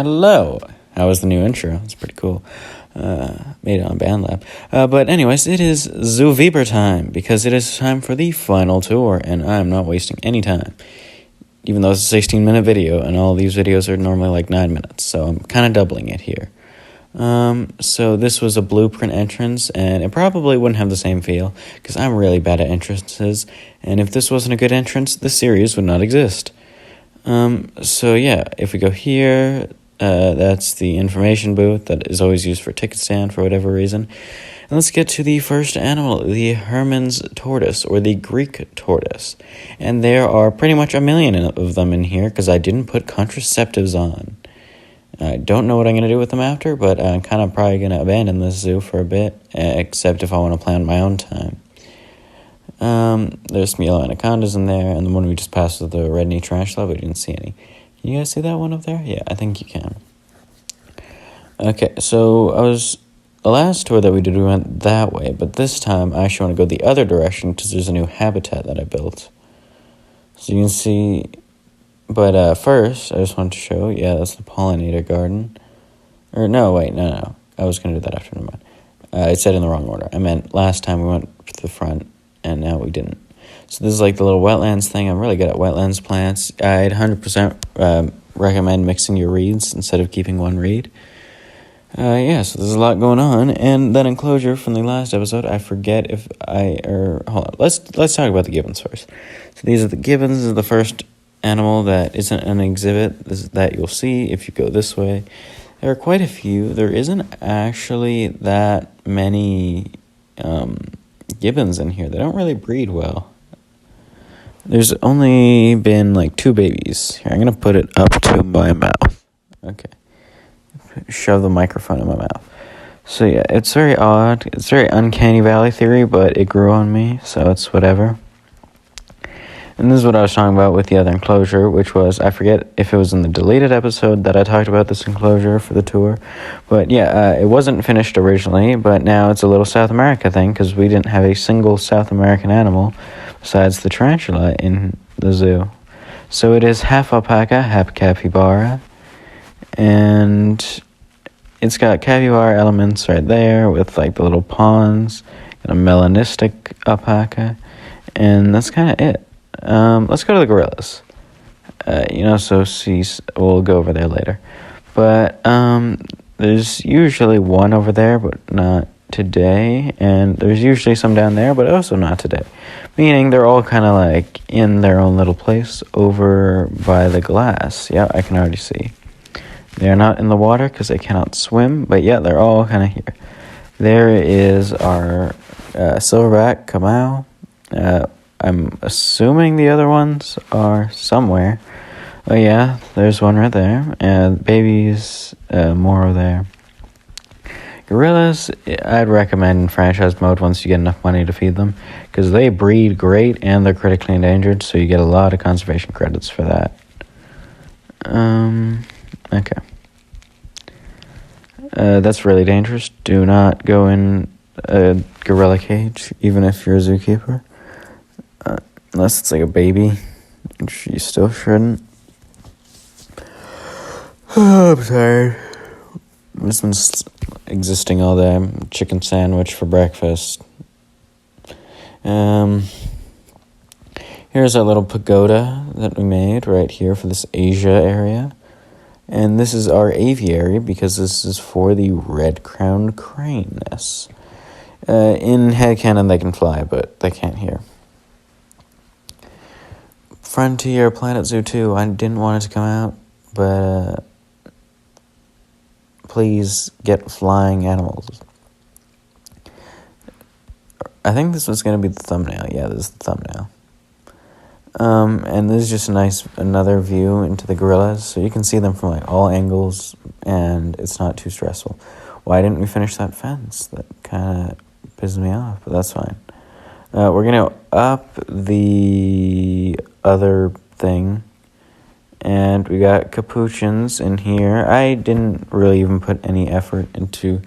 Hello. How was the new intro? It's pretty cool. Made it on BandLab. But anyways, it is Zoo Wieber time, because it is time for the final tour, and I'm not wasting any time. Even though it's a 16-minute video, and all these videos are normally like 9 minutes, so I'm kind of doubling it here. So this was a blueprint entrance, and it probably wouldn't have the same feel, because I'm really bad at entrances, and if this wasn't a good entrance, the series would not exist. So yeah, if we go here, that's the information booth that is always used for ticket stand for whatever reason. And let's get to the first animal, the Hermann's tortoise, or the Greek tortoise. And there are pretty much 1 million of them in here, because I didn't put contraceptives on. I don't know what I'm going to do with them after, but I'm kind of probably going to abandon this zoo for a bit, except if I want to plan my own time. There's some yellow anacondas in there, and the one we just passed with the red knee tarantula, but we didn't see any. Can you guys see that one up there? Yeah, I think you can. Okay, so the last tour that we did, we went that way, but this time I actually want to go the other direction because there's a new habitat that I built. So you can see, but first, I just wanted to show, yeah, that's the pollinator garden. Or no, wait, no. I was going to do that after, never mind. I said in the wrong order. I meant last time we went to the front, and now we didn't. So this is like the little wetlands thing. I'm really good at wetlands plants. I'd 100% recommend mixing your reeds instead of keeping one reed. Yeah, so there's a lot going on. And that enclosure from the last episode, I forget if hold on. Let's talk about the gibbons first. So these are the gibbons. This is the first animal that isn't an exhibit that you'll see if you go this way. There are quite a few. There isn't actually that many gibbons in here. They don't really breed well. There's only been like 2 babies. Here, I'm going to put it up to my mouth. Okay. Shove the microphone in my mouth. So yeah, it's very odd. It's very uncanny valley theory, but it grew on me, so it's whatever. And this is what I was talking about with the other enclosure, which was, I forget if it was in the deleted episode that I talked about this enclosure for the tour. But yeah, it wasn't finished originally, but now it's a little South America thing, because we didn't have a single South American animal besides the tarantula in the zoo. So it is half alpaca, half capybara, and it's got capybara elements right there with like the little ponds, and a melanistic alpaca, and that's kind of it. Let's go to the gorillas. We'll go over there later. But there's usually one over there, but not today. And there's usually some down there, but also not today. Meaning they're all kind of like in their own little place over by the glass. Yeah, I can already see. They're not in the water because they cannot swim, but yeah, they're all kind of here. There is our silverback Kamau. I'm assuming the other ones are somewhere. Oh yeah, there's one right there. And babies, more over there. Gorillas, I'd recommend in franchise mode once you get enough money to feed them, because they breed great and they're critically endangered, so you get a lot of conservation credits for that. Okay. That's really dangerous. Do not go in a gorilla cage, even if you're a zookeeper. Unless it's like a baby, which you still shouldn't. Oh, I'm tired. This one's existing all day. Chicken sandwich for breakfast. Here's our little pagoda that we made right here for this Asia area. And this is our aviary, because this is for the red-crowned crane nests. In headcanon, they can fly, but they can't here. Frontier Planet Zoo 2, I didn't want it to come out, but please get flying animals. I think this was going to be the thumbnail. Yeah, this is the thumbnail. And this is just another view into the gorillas, so you can see them from like all angles, and it's not too stressful. Why didn't we finish that fence? That kind of pisses me off, but that's fine. We're going to up the other thing, and we got capuchins in here. I didn't really even put any effort into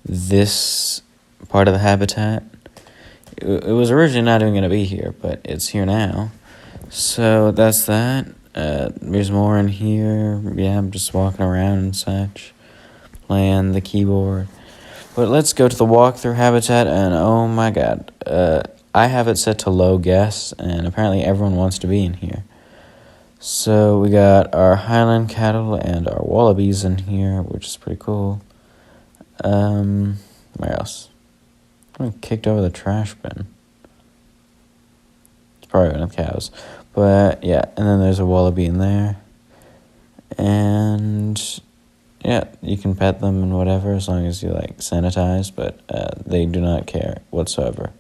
this part of the habitat. It was originally not even going to be here, but it's here now. So that's that. There's more in here. Yeah, I'm just walking around and such, playing the keyboard. But let's go to the walkthrough habitat, and oh my god, I have it set to low guess, and apparently everyone wants to be in here. So we got our Highland cattle and our wallabies in here, which is pretty cool. Where else? I kicked over the trash bin. It's probably one of the cows. But yeah, and then there's a wallaby in there. And yeah, you can pet them and whatever as long as you like sanitize, but they do not care whatsoever.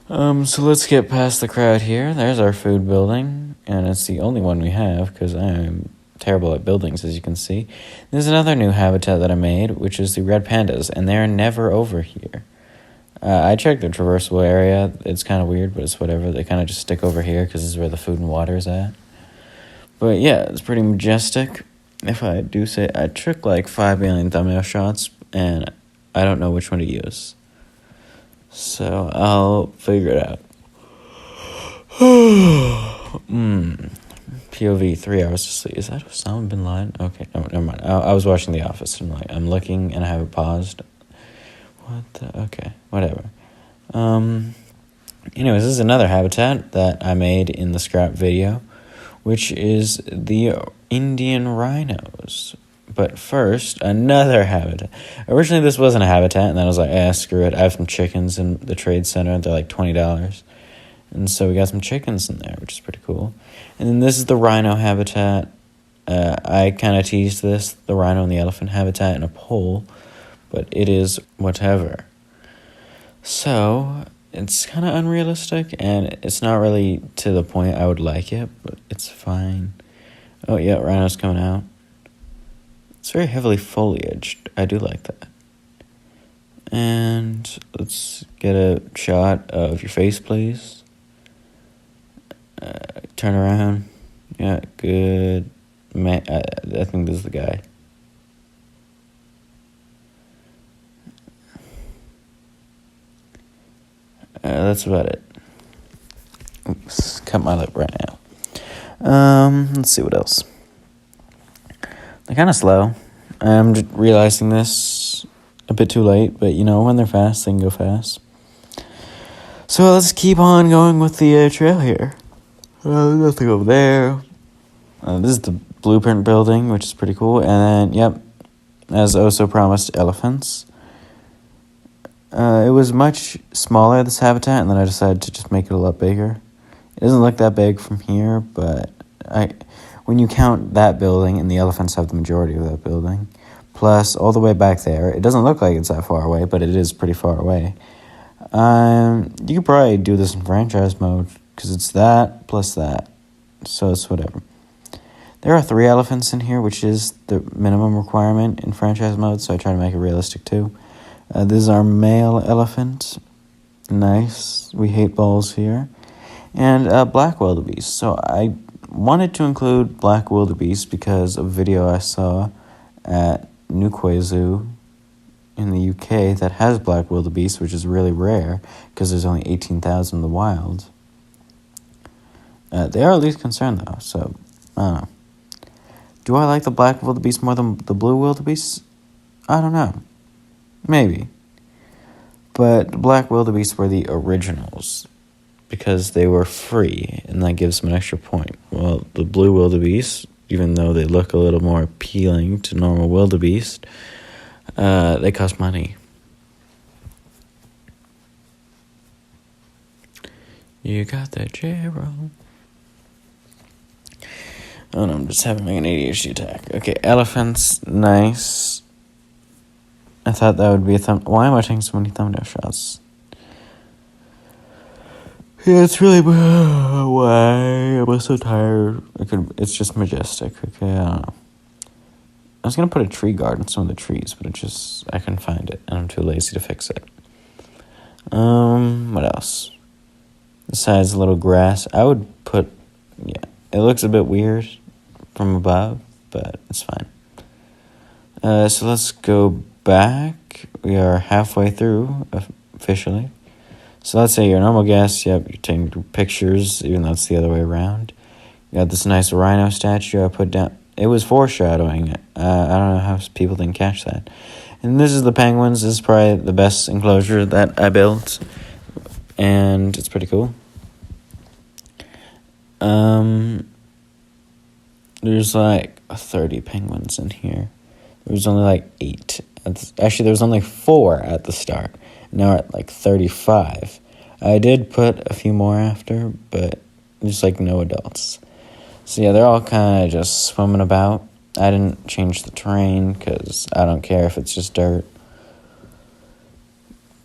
So let's get past the crowd here. There's our food building, and it's the only one we have because I am terrible at buildings, as you can see. There's another new habitat that I made, which is the red pandas, and they're never over here. I checked the traversable area. It's kind of weird, but it's whatever. They kind of just stick over here because this is where the food and water is at. But yeah, it's pretty majestic. If I do say, I took like 5 million thumbnail shots, and I don't know which one to use. So I'll figure it out. POV, 3 hours to sleep. Is that Osama bin Laden? Okay, no, never mind. I was watching The Office, and I'm looking, and I have it paused. What the? Okay, whatever. Anyways, this is another habitat that I made in the scrap video, which is the Indian rhinos. But first, another habitat. Originally, this wasn't a habitat, and then I was like, screw it. I have some chickens in the trade center. They're like $20. And so we got some chickens in there, which is pretty cool. And then this is the rhino habitat. I kind of teased this, the rhino and the elephant habitat in a poll, but it is whatever. So it's kind of unrealistic, and it's not really to the point I would like it, but it's fine. Oh, yeah, rhino's coming out. It's very heavily foliaged. I do like that. And let's get a shot of your face, please. Turn around. Yeah, good. Man, I think this is the guy. That's about it. Oops, cut my lip right now. Let's see what else. They're kind of slow. I'm just realizing this a bit too late, but when they're fast, they can go fast. So let's keep on going with the trail here. Nothing over there. This is the blueprint building, which is pretty cool. And then, yep, as also promised, elephants. It was much smaller, this habitat, and then I decided to just make it a lot bigger. It doesn't look that big from here, but when you count that building, and the elephants have the majority of that building, plus all the way back there, it doesn't look like it's that far away, but it is pretty far away. You could probably do this in franchise mode, because it's that plus that, so it's whatever. There are 3 elephants in here, which is the minimum requirement in franchise mode, so I try to make it realistic too. This is our male elephant. Nice. We hate balls here. And black wildebeest. So I wanted to include black wildebeest because of a video I saw at Newquay Zoo in the UK that has black wildebeest, which is really rare because there's only 18,000 in the wild. They are at least concerned though, so I don't know. Do I like the black wildebeest more than the blue wildebeest? I don't know. Maybe. But black wildebeest were the originals because they were free, and that gives them an extra point. Well, the blue wildebeest, even though they look a little more appealing to normal wildebeest, they cost money. You got that J-Roll. Oh no, I'm just having an ADHD attack. Okay, elephants, nice. I thought that would be a Why am I taking so many thumbnail shots? Yeah, it's really... Why? I'm so tired. It's just majestic, okay? I don't know. I was going to put a tree guard in some of the trees, but I couldn't find it, and I'm too lazy to fix it. What else? Besides a little grass, I would put... Yeah, it looks a bit weird from above, but it's fine. So let's go back. We are halfway through officially. So let's say you're a normal guest. Yep, you're taking pictures, even though it's the other way around. Got this nice rhino statue I put down. It was foreshadowing it. I don't know how people didn't catch that. And this is the penguins. This is probably the best enclosure that I built. And it's pretty cool. There's like 30 penguins in here. There was only like 8. Actually, there was only 4 at the start. Now we're at like 35. I did put a few more after, but just like no adults. So yeah, they're all kind of just swimming about. I didn't change the terrain because I don't care if it's just dirt.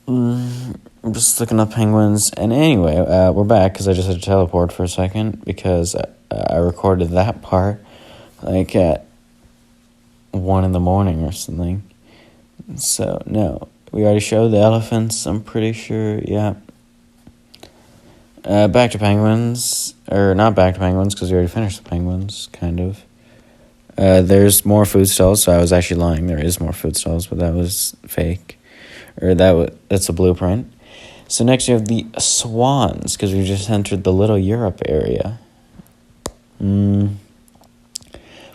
I'm just looking up penguins. And anyway, we're back because I just had to teleport for a second because I recorded that part like at 1 in the morning or something. So, no. We already showed the elephants, I'm pretty sure, yeah. Back to penguins. Or not back to penguins because we already finished the penguins, kind of. There's more food stalls, so I was actually lying. There is more food stalls, but that was fake. Or that's a blueprint. So next you have the swans, because we just entered the Little Europe area.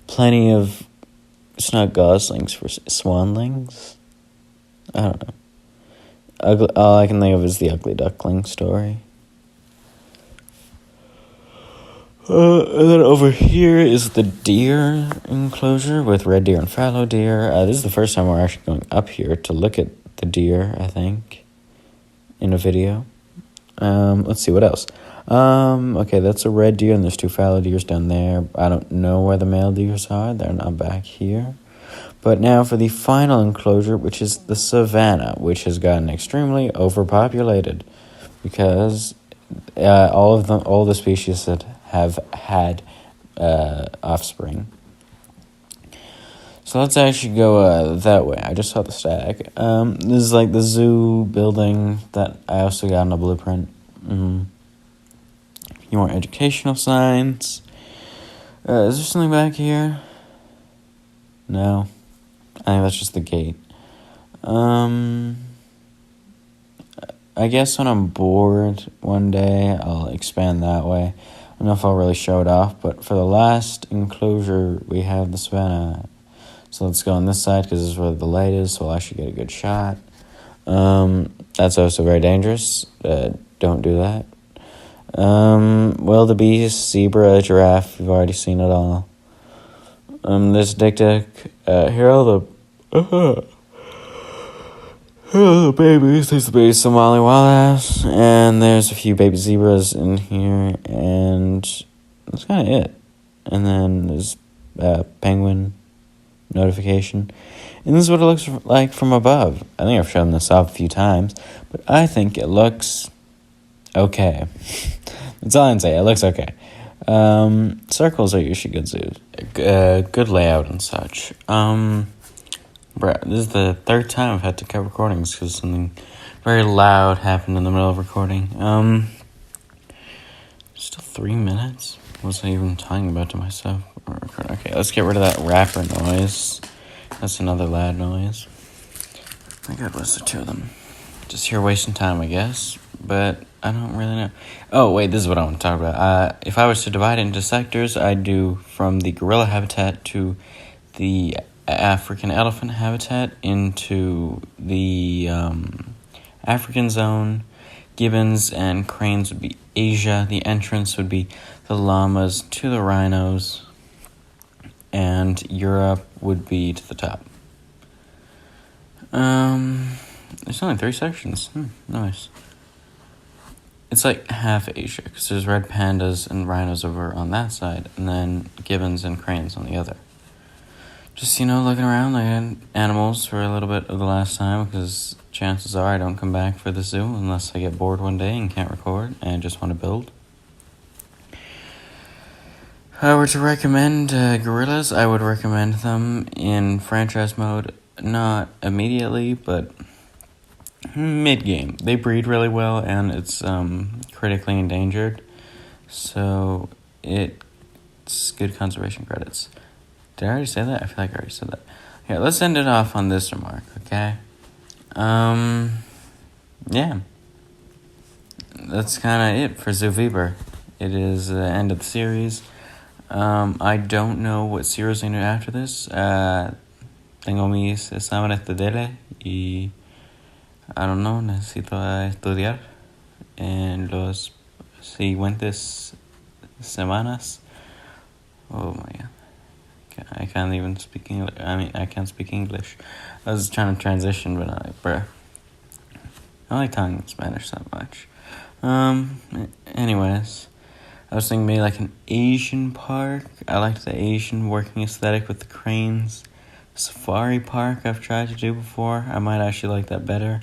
Plenty of snug goslings for swanlings. I don't know. All I can think of is the ugly duckling story. And then over here is the deer enclosure with red deer and fallow deer. This is the first time we're actually going up here to look at the deer, I think, in a video. Let's see, what else? Okay, that's a red deer, and there's 2 fallow deers down there. I don't know where the male deers are. They're not back here. But now for the final enclosure, which is the savanna, which has gotten extremely overpopulated because all the species that have had offspring. So let's actually go that way. I just saw the stag. This is like the zoo building that I also got in a blueprint. A few more educational signs. Is there something back here? No. I think that's just the gate. I guess when I'm bored one day, I'll expand that way. I don't know if I'll really show it off, but for the last enclosure, we have the savanna. So let's go on this side, because this is where the light is, so we'll actually get a good shot. That's also very dangerous. Don't do that. Wildebeest, zebra, giraffe, you've already seen it all. This dik-dik, here are the babies. There's the baby Somali wild ass, and there's a few baby zebras in here, and that's kind of it. And then there's penguin notification, and this is what it looks like from above. I think I've shown this off a few times, but I think it looks okay. That's all I can say. It looks okay. Circles are usually good zoos, good layout and such. This is the 3rd time I've had to cut recordings because something very loud happened in the middle of recording. Still 3 minutes? What was I even talking about to myself? Okay, let's get rid of that rapper noise. That's another loud noise. My God, what's the 2 of them? Just here wasting time, I guess. But I don't really know. Oh, wait, this is what I want to talk about. If I was to divide it into sectors, I'd do from the gorilla habitat to the African elephant habitat into the African zone. Gibbons and cranes would be Asia. The entrance would be the llamas to the rhinos. And Europe would be to the top. There's only 3 sections. Nice. It's like half Asia, because there's red pandas and rhinos over on that side, and then gibbons and cranes on the other. Just, looking around like animals for a little bit of the last time, because chances are I don't come back for the zoo unless I get bored one day and can't record and just want to build. If I were to recommend gorillas, I would recommend them in franchise mode, not immediately, but mid-game. They breed really well, and it's critically endangered, so it's good conservation credits. Did I already say that? I feel like I already said that. Here, let's end it off on this remark, okay? Yeah. That's kind of it for Zoo Wieber. It is the end of the series. I don't know what series I do after this. Tengo mis exámenes de tele y I don't know, necesito estudiar en los siguientes semanas. Oh my god. I can't even speak English. I can't speak English. I was trying to transition, but bruh. I like talking Spanish that much. Anyways, I was thinking maybe like an Asian park. I liked the Asian working aesthetic with the cranes. Safari park I've tried to do before. I might actually like that better.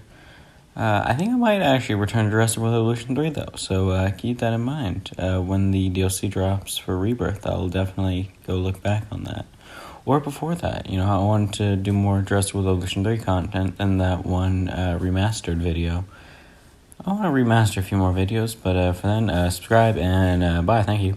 I think I might actually return to Jurassic World Evolution 3 though, so keep that in mind. When the DLC drops for Rebirth, I'll definitely go look back on that. Or before that, I wanted to do more Jurassic World Evolution 3 content than that one remastered video. I want to remaster a few more videos, but for then, subscribe and bye, thank you.